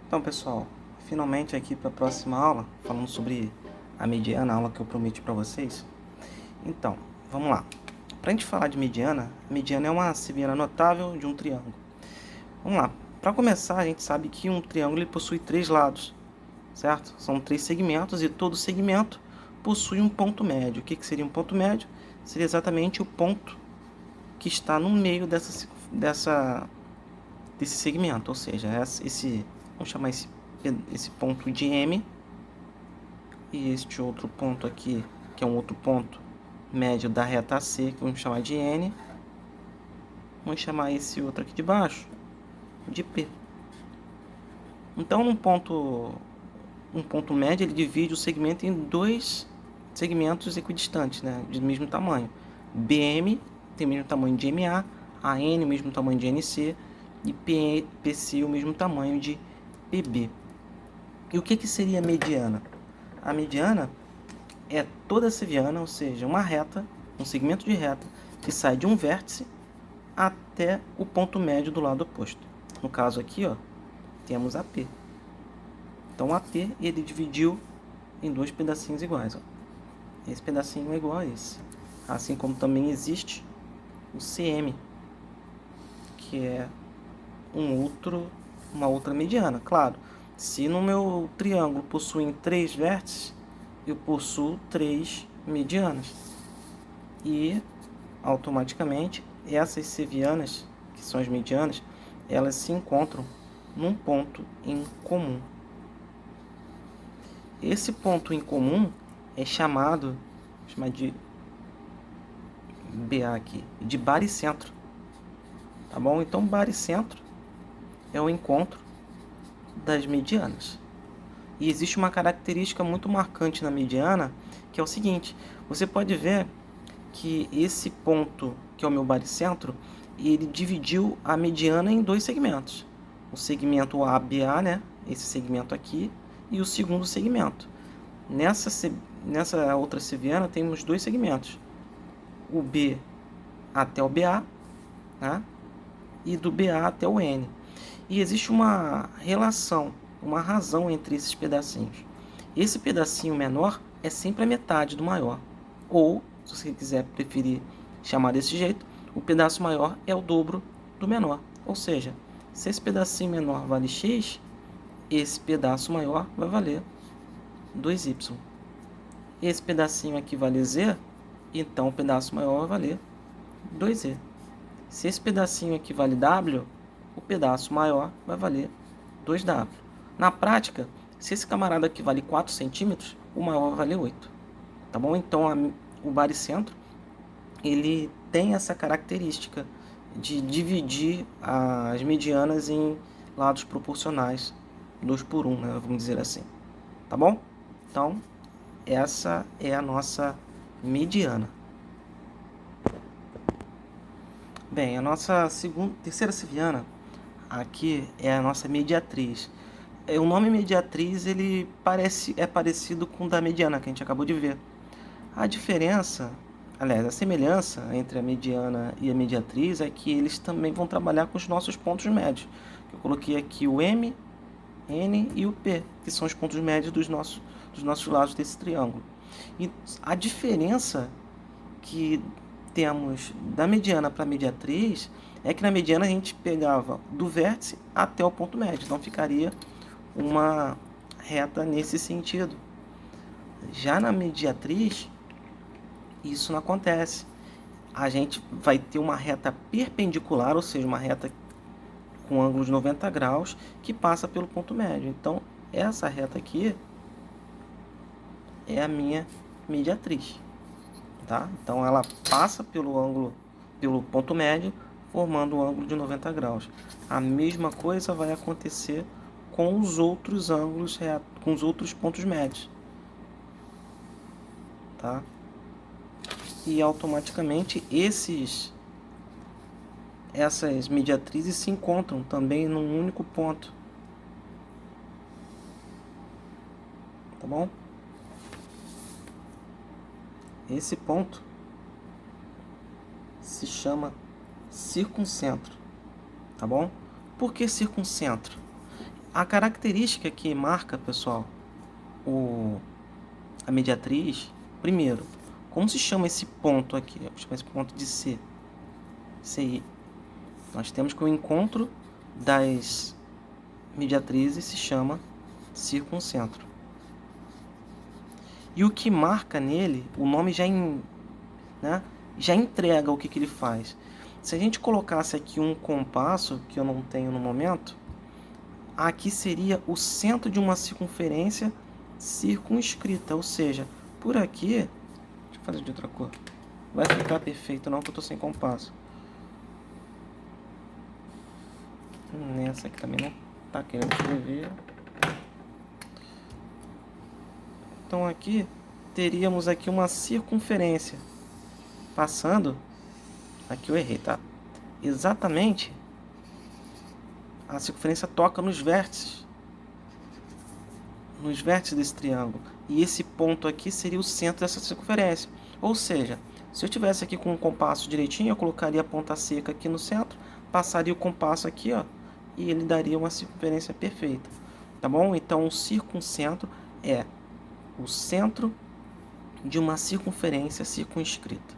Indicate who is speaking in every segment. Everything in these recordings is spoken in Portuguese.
Speaker 1: Então, pessoal, finalmente aqui para a próxima aula, falando sobre a mediana, a aula que eu prometi para vocês. Então, vamos lá. Para a gente falar de mediana, a mediana é uma seviana notável de um triângulo. Vamos lá. Para começar, a gente sabe que um triângulo ele possui três lados, certo? São três segmentos e todo segmento possui um ponto médio. O que seria um ponto médio? Seria exatamente o ponto que está no meio desse segmento, ou seja, vamos chamar esse ponto de M, e este outro ponto aqui, que é um outro ponto médio da reta AC, que vamos chamar de N. Vamos chamar esse outro aqui de baixo de P. Então, um ponto médio ele divide o segmento em dois segmentos equidistantes, né, de mesmo tamanho. BM tem o mesmo tamanho de MA, AN o mesmo tamanho de NC e PC o mesmo tamanho de PB. E o que seria a mediana? A mediana é toda seviana, ou seja, uma reta, um segmento de reta que sai de um vértice até o ponto médio do lado oposto. No caso aqui, ó, temos AP. Então, AP ele dividiu em dois pedacinhos iguais. Ó. Esse pedacinho é igual a esse. Assim como também existe o CM, que é uma outra mediana. Claro, se no meu triângulo possuem três vértices, eu possuo três medianas. E automaticamente essas sevianas, que são as medianas, elas se encontram num ponto em comum. Esse ponto em comum é chamado de BA aqui, de baricentro. Tá bom? Então, baricentro é o encontro das medianas. E existe uma característica muito marcante na mediana, que é o seguinte: você pode ver que esse ponto, que é o meu baricentro, ele dividiu a mediana em dois segmentos. O segmento ABA, né? Esse segmento aqui, e o segundo segmento. Nessa outra seviana temos dois segmentos. O B até o BA, né? E do BA até o N. E existe uma relação, uma razão entre esses pedacinhos. Esse pedacinho menor é sempre a metade do maior. Ou, se você quiser preferir chamar desse jeito, o pedaço maior é o dobro do menor. Ou seja, se esse pedacinho menor vale x, esse pedaço maior vai valer 2y. Esse pedacinho aqui vale z, então o pedaço maior vai valer 2z. Se esse pedacinho aqui vale w, o pedaço maior vai valer 2w. Na prática, se esse camarada aqui vale 4 centímetros, o maior vai valer 8. Tá bom? Então, o baricentro ele tem essa característica de dividir as medianas em lados proporcionais, 2 por 1, né? Vamos dizer assim. Tá bom? Então, essa é a nossa mediana. Bem, a nossa terceira seviana aqui é a nossa mediatriz. O nome mediatriz ele é parecido com o da mediana que a gente acabou de ver. A diferença, aliás, a semelhança entre a mediana e a mediatriz é que eles também vão trabalhar com os nossos pontos médios. Eu coloquei aqui o M, N e o P, que são os pontos médios dos nossos lados desse triângulo. E a diferença que temos da mediana para a mediatriz é que na mediana a gente pegava do vértice até o ponto médio, então ficaria uma reta nesse sentido. Já na mediatriz, isso não acontece. A gente vai ter uma reta perpendicular, ou seja, uma reta com ângulo de 90 graus que passa pelo ponto médio. Então, essa reta aqui é a minha mediatriz. Tá? Então, ela passa pelo ponto médio, formando um ângulo de 90 graus. A mesma coisa vai acontecer com os outros ângulos retos, com os outros pontos médios. Tá? E automaticamente essas mediatrizes se encontram também num único ponto. Tá bom? Esse ponto se chama circuncentro. Tá bom? Por que circuncentro? A característica que marca, pessoal, a mediatriz, primeiro, como se chama esse ponto aqui? Eu chamo esse ponto de C. CI. Nós temos que o encontro das mediatrizes se chama circuncentro. E o que marca nele, o nome já entrega o que ele faz. Se a gente colocasse aqui um compasso, que eu não tenho no momento, aqui seria o centro de uma circunferência circunscrita, ou seja, por aqui, deixa eu fazer de outra cor, vai ficar perfeito não, que eu estou sem compasso. Nessa aqui também não está querendo escrever. Então aqui teríamos aqui uma circunferência passando, aqui eu errei, tá? Exatamente, a circunferência toca nos vértices desse triângulo, e esse ponto aqui seria o centro dessa circunferência. Ou seja, se eu tivesse aqui com o compasso direitinho, eu colocaria a ponta seca aqui no centro, passaria o compasso aqui, ó, e ele daria uma circunferência perfeita, tá bom? Então o circuncentro é o centro de uma circunferência circunscrita,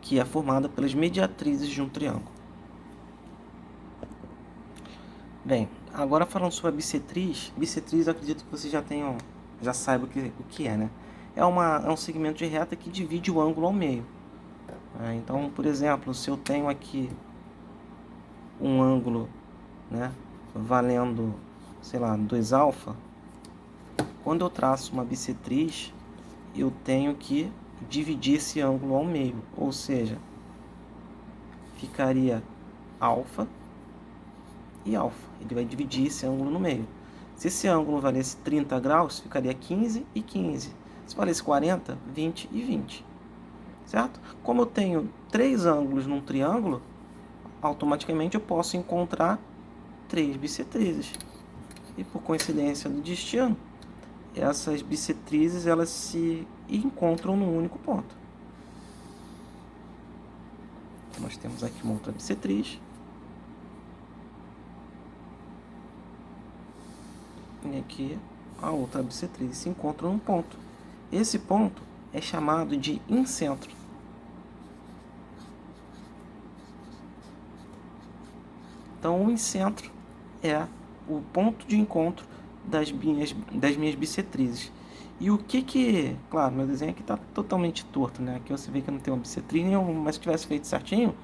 Speaker 1: que é formada pelas mediatrizes de um triângulo. Bem, agora falando sobre a bissetriz. Bissetriz, eu acredito que vocês já saibam o que é, né? É um segmento de reta que divide o ângulo ao meio. Então, por exemplo, se eu tenho aqui um ângulo, né, valendo, sei lá, 2α, quando eu traço uma bissetriz, eu tenho que dividir esse ângulo ao meio, ou seja, ficaria alfa e alfa. Ele vai dividir esse ângulo no meio. Se esse ângulo valesse 30 graus, ficaria 15 e 15. Se valesse 40, 20 e 20. Certo? Como eu tenho 3 ângulos num triângulo, automaticamente eu posso encontrar 3 bissetrizes. E por coincidência do destino, essas bissetrizes elas se encontram num único ponto. Nós temos aqui uma outra bissetriz. E aqui a outra bissetriz se encontram num ponto. Esse ponto é chamado de incentro. Então o incentro é o ponto de encontro das minhas bissetrizes. E o que... Claro, meu desenho aqui está totalmente torto, né? Aqui você vê que não tem uma bissetriz nenhuma, mas se tivesse feito certinho,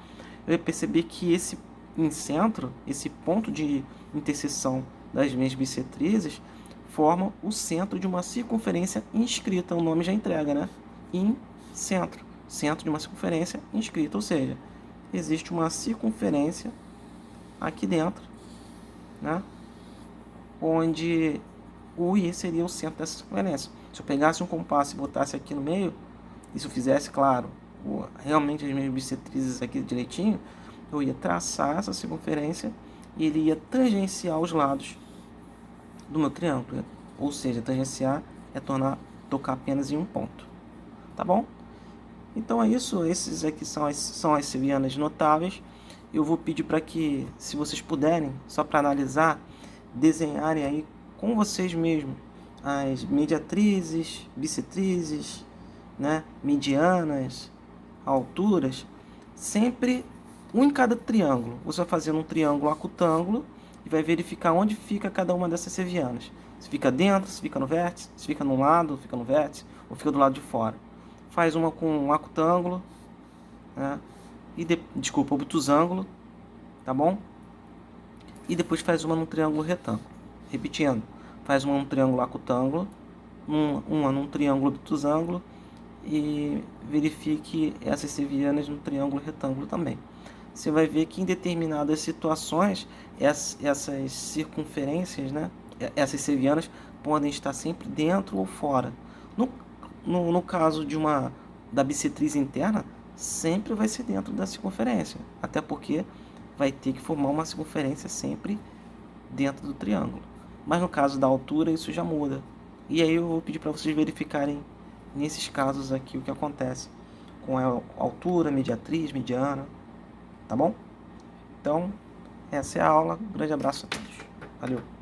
Speaker 1: eu ia perceber que esse incentro, esse ponto de interseção das minhas bissetrizes, forma o centro de uma circunferência inscrita. O nome já entrega, né? Incentro. Centro de uma circunferência inscrita, ou seja, existe uma circunferência aqui dentro, né? Onde o I seria o centro dessa circunferência. Se eu pegasse um compasso e botasse aqui no meio, e se eu fizesse, claro, realmente as minhas bissetrizes aqui direitinho, eu ia traçar essa circunferência e ele ia tangenciar os lados do meu triângulo. Ou seja, tangenciar é tocar apenas em um ponto. Tá bom? Então é isso. Esses aqui são as sevianas notáveis. Eu vou pedir para que, se vocês puderem, só para analisar, desenharem aí com vocês mesmos as mediatrizes, bissetrizes, né, medianas, alturas, sempre um em cada triângulo. Você vai fazendo um triângulo acutângulo e vai verificar onde fica cada uma dessas sevianas. Se fica dentro, se fica no vértice, se fica no lado, fica no vértice, ou fica do lado de fora. Faz uma com um acutângulo, né, obtusângulo, tá bom? E depois faz uma num triângulo retângulo. Repetindo, faz uma num triângulo acutângulo, uma num triângulo obtusângulo e verifique essas sevianas no triângulo retângulo também. Você vai ver que em determinadas situações essas circunferências, né, essas sevianas podem estar sempre dentro ou fora. No caso da bissetriz interna, sempre vai ser dentro da circunferência, até porque vai ter que formar uma circunferência sempre dentro do triângulo. Mas no caso da altura, isso já muda. E aí eu vou pedir para vocês verificarem nesses casos aqui o que acontece com a altura, mediatriz, mediana, tá bom? Então, essa é a aula. Um grande abraço a todos. Valeu!